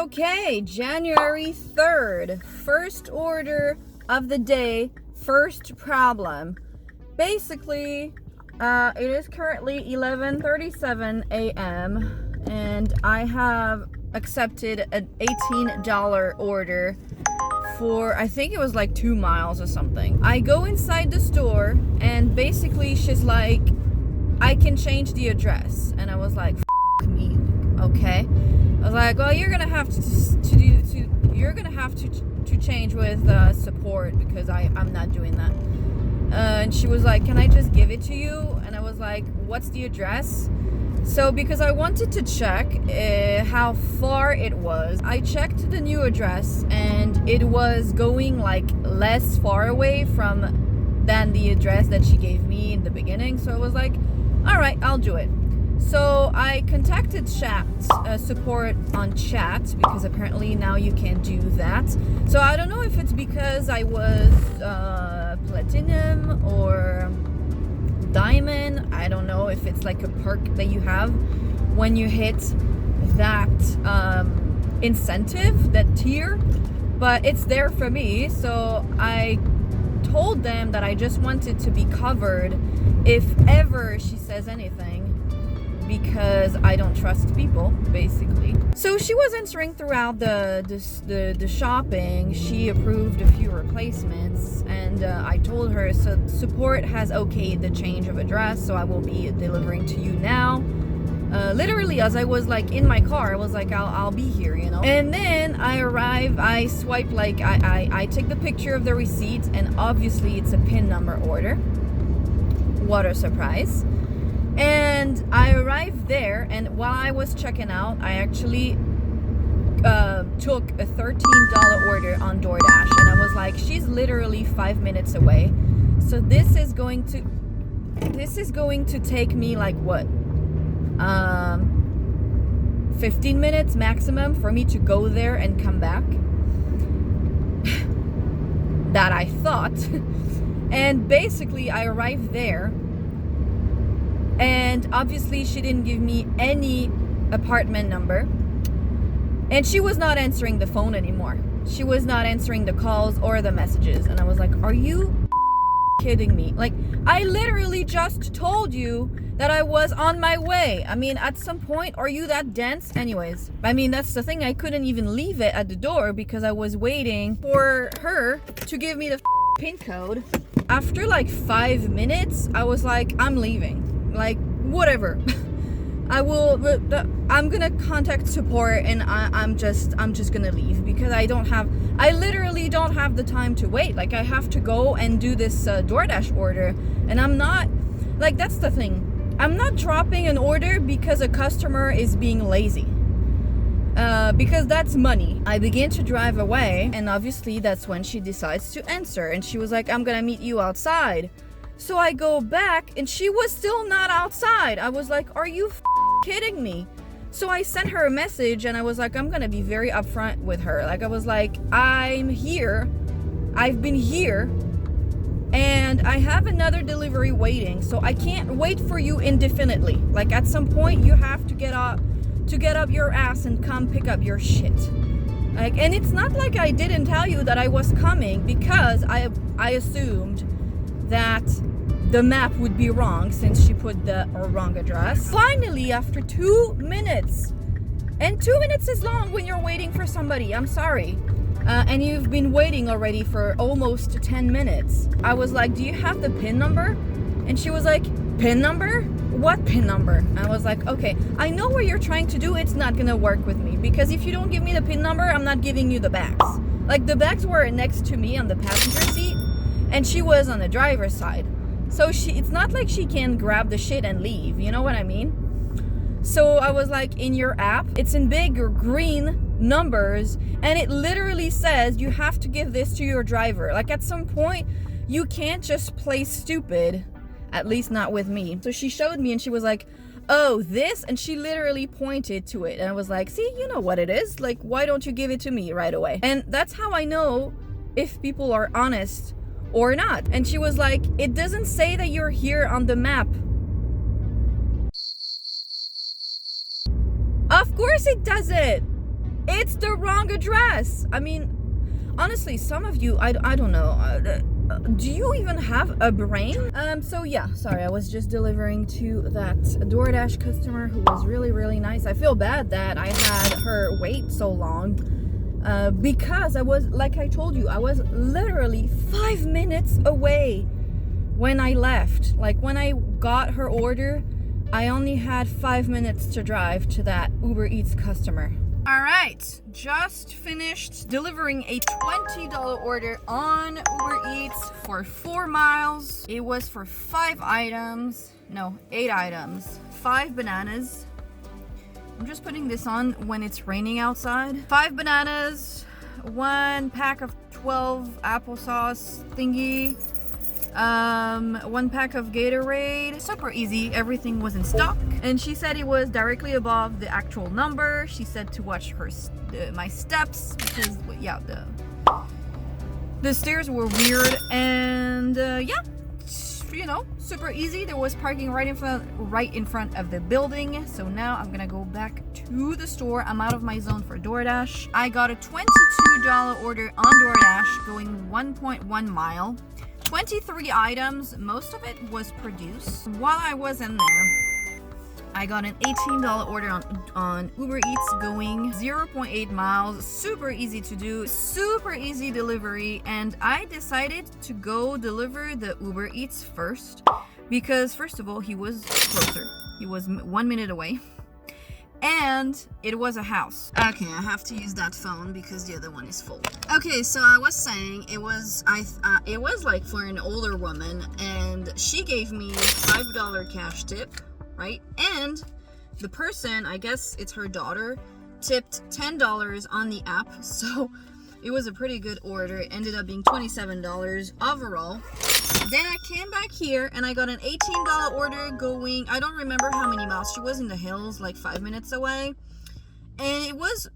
Okay, January 3rd, first order of the day, first problem. Basically, it is currently 11:37 a.m. and I have accepted an $18 order for, I think it was like 2 miles or something. I go inside the store and basically she's like, I can change the address. And I was like, F me, okay? I was like, well, you're gonna have to change with support because I'm not doing that. And she was like, can I just give it to you? And I was like, what's the address? So because I wanted to check how far it was, I checked the new address and it was going like less far away than the address that she gave me in the beginning. So I was like, all right, I'll do it. So I contacted chat support on chat because apparently now you can do that. So I don't know if it's because I was platinum or diamond. I don't know if it's like a perk that you have when you hit that incentive, that tier, but it's there for me. So I told them that I just wanted to be covered if ever she says anything, because I don't trust people, basically. So she was answering throughout the shopping. She approved a few replacements, and I told her, so support has okayed the change of address, so I will be delivering to you now. Literally, as I was like in my car, I was like, I'll be here, you know. And then I arrive, I swipe, like I take the picture of the receipt, and obviously it's a PIN number order. What a surprise. And I arrived there, and while I was checking out, I actually took a $13 order on Doordash, and I was like, she's literally 5 minutes away, so this is going to take me like what, 15 minutes maximum for me to go there and come back. That I thought. And basically I arrived there, and obviously she didn't give me any apartment number, and she was not answering the phone anymore. She was not answering the calls or the messages, and I was like, are you kidding me? Like, I literally just told you that I was on my way. I mean, at some point, are you that dense? Anyways, I mean, that's the thing, I couldn't even leave it at the door because I was waiting for her to give me the PIN code. After like 5 minutes, I was like, I'm leaving. Like, whatever. I'm gonna contact support, and I'm just gonna leave because I literally don't have the time to wait. Like, I have to go and do this DoorDash order, and I'm not, like, that's the thing, I'm not dropping an order because a customer is being lazy, because that's money. I begin to drive away, and obviously that's when she decides to answer, and she was like, I'm gonna meet you outside. So I go back, and she was still not outside. I was like, are you kidding me? So I sent her a message, and I was like, I'm gonna be very upfront with her. Like, I was like, I'm here, I've been here, and I have another delivery waiting, so I can't wait for you indefinitely. Like, at some point you have to get up your ass and come pick up your shit. Like, and it's not like I didn't tell you that I was coming, because I assumed that the map would be wrong since she put the wrong address. Finally, after 2 minutes, and 2 minutes is long when you're waiting for somebody, I'm sorry, and you've been waiting already for almost 10 minutes. I was like, do you have the PIN number? And she was like, PIN number? What PIN number? I was like, okay, I know what you're trying to do. It's not gonna work with me, because if you don't give me the PIN number, I'm not giving you the bags. Like, the bags were next to me on the passenger seat, and she was on the driver's side. So it's not like she can grab the shit and leave, you know what I mean? So I was like, in your app, it's in big green numbers, and it literally says you have to give this to your driver. Like, at some point, you can't just play stupid, at least not with me. So she showed me, and she was like, oh, this? And she literally pointed to it, and I was like, see, you know what it is. Like, why don't you give it to me right away? And that's how I know if people are honest or not. And she was like, it doesn't say that you're here on the map. Of course it doesn't. It's the wrong address. I mean, honestly, some of you, I don't know. Do you even have a brain? So yeah, sorry, I was just delivering to that DoorDash customer who was really, really nice. I feel bad that I had her wait so long because I was, like I told you, I was literally 5 minutes away when I left. Like when I got her order, I only had 5 minutes to drive to that Uber Eats customer. All right, just finished delivering a $20 order on Uber Eats for 4 miles. It was for 8 items, 5 bananas. I'm just putting this on when it's raining outside. 5 bananas, 1 pack of 12 applesauce thingy, 1 pack of Gatorade. Super easy, everything was in stock. And she said it was directly above the actual number. She said to watch my steps because, yeah, the stairs were weird. And yeah, you know, super easy. There was parking right in front of the building. So now I'm gonna go back to the store. I'm out of my zone for DoorDash. I got a $22 order on DoorDash going 1.1 mile. 23 items, most of it was produce. While I was in there, I got an $18 order on Uber Eats going 0.8 miles. Super easy to do, super easy delivery, and I decided to go deliver the Uber Eats first because first of all, he was closer. He was 1 minute away. And it was a house. Okay, I have to use that phone because the other one is full. Okay, so I was saying it was like for an older woman, and she gave me $5 cash tip, right? And the person, I guess it's her daughter, tipped $10 on the app. So it was a pretty good order. It ended up being $27 overall. Then I came back here and I got an $18 order going, I don't remember how many miles. She was in the hills, like 5 minutes away. And it was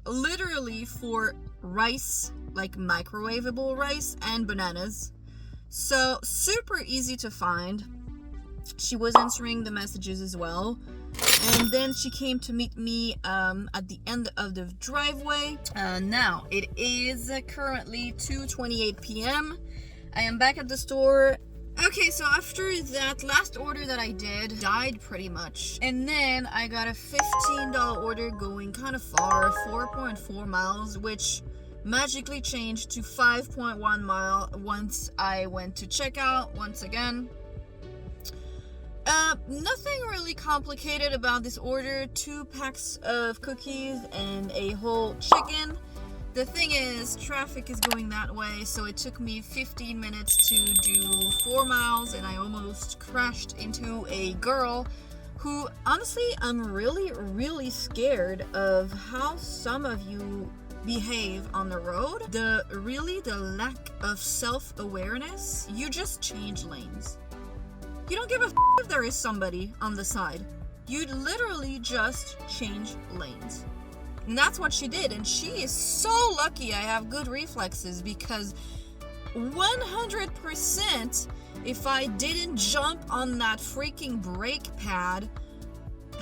literally for rice, like microwavable rice and bananas. So super easy to find. She was answering the messages as well. And then she came to meet me at the end of the driveway. Now it is currently 2:28 p.m. I am back at the store. Okay, so after that last order that I did, died pretty much. And then I got a $15 order going kind of far, 4.4 miles, which magically changed to 5.1 mile once I went to checkout once again. Nothing really complicated about this order. 2 packs of cookies and a whole chicken. The thing is, traffic is going that way, so it took me 15 minutes to do 4 miles, and I almost crashed into a girl who, honestly, I'm really, really scared of how some of you behave on the road. The lack of self-awareness. You just change lanes. You don't give a if there is somebody on the side. You literally just change lanes. And that's what she did, and she is so lucky I have good reflexes, because 100% if I didn't jump on that freaking brake pad,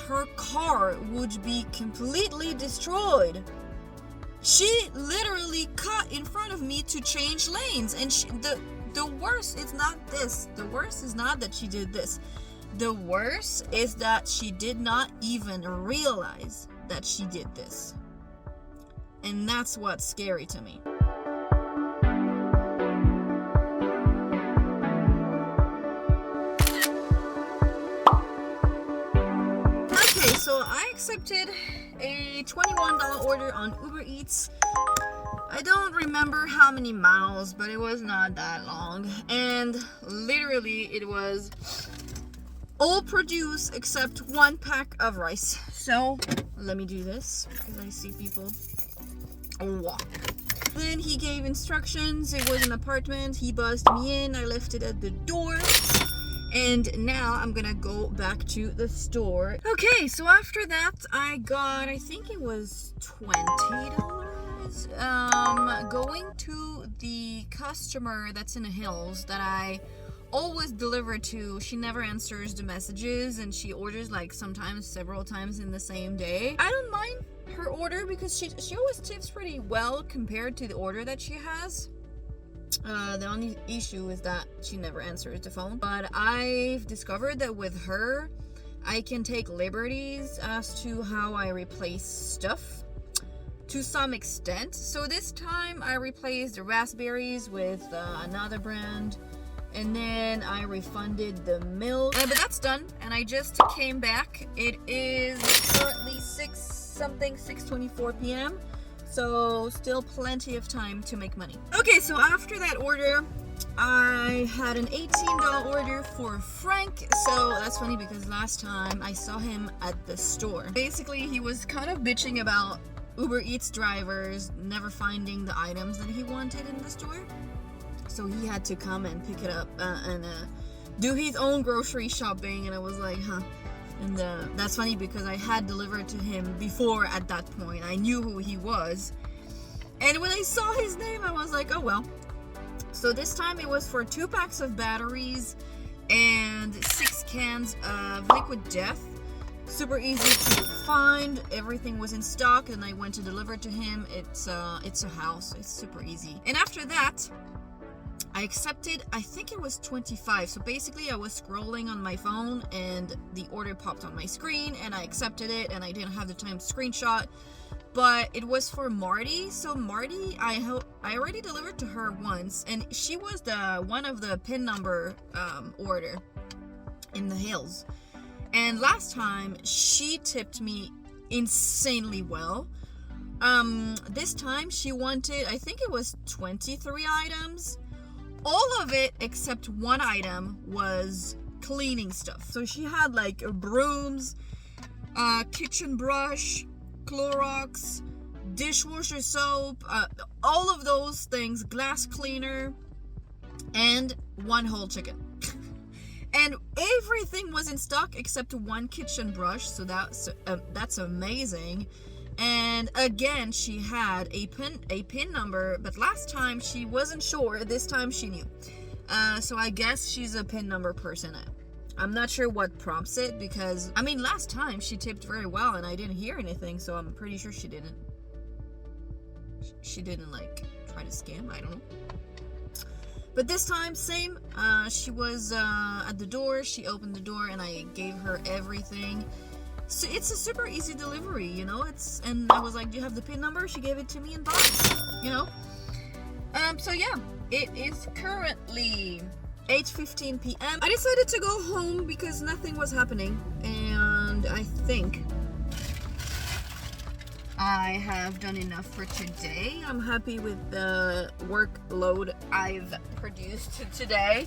her car would be completely destroyed. She literally cut in front of me to change lanes, and the worst is not this. The worst is not that she did this. The worst is that she did not even realize that she did this. And that's what's scary to me. Okay, so I accepted a $21 order on Uber Eats. I don't remember how many miles, but it was not that long. And literally it was all produce except 1 pack of rice. So let me do this because I see people walk. Then he gave instructions. It was an apartment. He buzzed me in. I left it at the door. And now I'm gonna go back to the store. Okay, so after that I got, I think it was $20. Going to the customer that's in the hills that I always deliver to. She never answers the messages, and she orders like sometimes several times in the same day. I don't mind her order because she always tips pretty well compared to the order that she has. The only issue is that she never answers the phone. But I've discovered that with her, I can take liberties as to how I replace stuff to some extent. So this time I replaced the raspberries with another brand, and then I refunded the milk. But that's done, and I just came back. It is currently 6:24 p.m. So still plenty of time to make money. Okay, so after that order, I had an $18 order for Frank. So that's funny because last time I saw him at the store. Basically, he was kind of bitching about Uber Eats drivers never finding the items that he wanted in the store. So he had to come and pick it up and do his own grocery shopping. And I was like, huh. And that's funny because I had delivered to him before at that point. I knew who he was. And when I saw his name, I was like, oh well. So this time it was for 2 packs of batteries and 6 cans of liquid death. Super easy to find. Everything was in stock and I went to deliver to him. It's a house. It's super easy. And after that, I accepted, I think it was 25. So basically I was scrolling on my phone and the order popped on my screen and I accepted it and I didn't have the time to screenshot. But it was for Marty. So Marty, I already delivered to her once and she was the one of the PIN number order in the hills. And last time she tipped me insanely well. This time she wanted, I think it was 23 items. All of it except one item was cleaning stuff. So she had like brooms, kitchen brush, Clorox, dishwasher soap, all of those things, glass cleaner, and one whole chicken. And everything was in stock except one kitchen brush, so that's amazing. And again, she had a pin number, but last time she wasn't sure. This time she knew. So I guess she's a pin number person. I'm not sure what prompts it because, I mean, last time she tipped very well and I didn't hear anything, so I'm pretty sure she didn't like try to scam. I don't know. But this time, same. She was at the door. She opened the door and I gave her everything. So it's a super easy delivery, you know. And I was like, do you have the PIN number? She gave it to me in box, you know. So yeah, it is currently 8:15 p.m. I decided to go home because nothing was happening, and I think I have done enough for today. I'm happy with the workload I've produced today,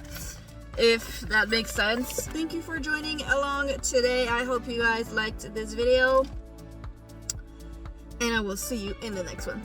if that makes sense. Thank you for joining along today. I hope you guys liked this video, and I will see you in the next one.